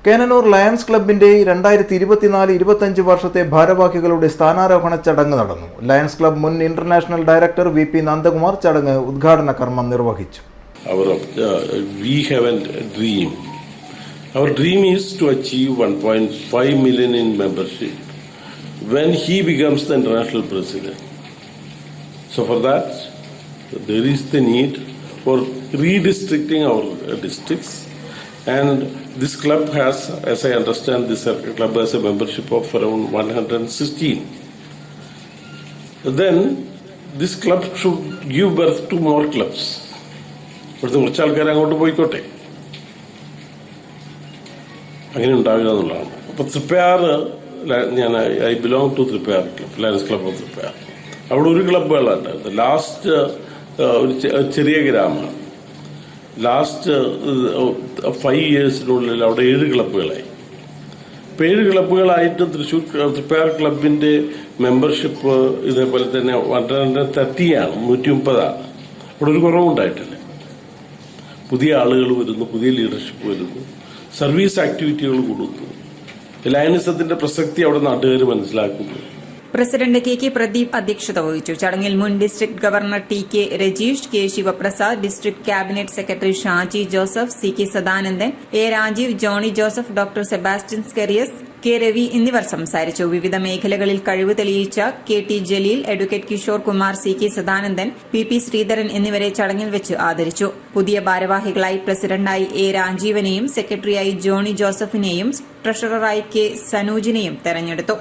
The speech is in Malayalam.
കേനനൂർ ലയൺസ് ക്ലബിന്റെ 2024-25 വർഷത്തെ ഭാരവാഹികളുടെ സ്ഥാനാരോഹണ ചടങ്ങ് നടന്നു. ലയൺസ് ക്ലബ് മുൻ ഇന്റർനാഷണൽ ഡയറക്ടർ VP നന്ദകുമാർ ചടങ്ങ് ഉദ്ഘാടന കർമ്മം നിർവഹിച്ചു. We have a dream. Our dream is to achieve 1.5 million in membership when he becomes the international president. So for that, there is the need for redistricting our districts. And this club has, as I understand, this club has a membership of around 116. Then this club should give birth to more clubs. ഇവിടുത്തെ കുറച്ച് ആൾക്കാർ അങ്ങോട്ട് പോയിക്കോട്ടെ, അങ്ങനെ ഉണ്ടാവുക എന്നുള്ളതാണ്. അപ്പോൾ Triprayar, I belong to Triprayar club, Lions Club of Triprayar. അവിടെ ഒരു ക്ലബ്ബുകളുണ്ടായിരുന്നു. ലാസ്റ്റ് ഒരു ചെറിയ ഗ്രാമമാണ്. ലാസ്റ്റ് 5 yearsനുള്ളിൽ അവിടെ 7 ക്ലബ്ബുകളായി. ഇപ്പം 7 ക്ലബ്ബുകളായിട്ട് തൃശ്ശൂർ തൃപ്പയാർ ക്ലബിൻ്റെ മെമ്പർഷിപ്പ് ഇതേപോലെ തന്നെ 130 ആണ്, 130. അവിടെ ഒരു കുറവുണ്ടായിട്ടില്ല. പുതിയ ആളുകൾ വരുന്നു, പുതിയ ലീഡർഷിപ്പ് വരുന്നു, സർവീസ് ആക്ടിവിറ്റികൾ കൂടുന്നു. ലയണിസത്തിന്റെ പ്രസക്തി അവിടെ നാട്ടുകാർ മനസ്സിലാക്കുന്നു. പ്രസിഡന്റ് KK പ്രദീപ് അധ്യക്ഷത വഹിച്ചു. ചടങ്ങിൽ മുൻ district governor TK Rajeesh, K Sivaprasad, district cabinet secretary Shaji Joseph, CK Sadanandan, A Rajeev, Johnny Joseph, doctor Sebastian Skariyas, K Ravi എന്നിവർ സംസാരിച്ചു. വിവിധ മേഖലകളിൽ കഴിവ് തെളിയിച്ച KT Jaleel, advocate Kishore Kumar, CK Sadanandan, PP Sreedharan എന്നിവരെ ചടങ്ങിൽ വെച്ച് ആദരിച്ചു. പുതിയ ഭാരവാഹികളായി പ്രസിഡന്റായി A രാജീവനെയും സെക്രട്ടറിയായി ജോണി ജോസഫിനെയും ട്രഷററായി K സനൂജിനെയും തെരഞ്ഞെടുത്തു.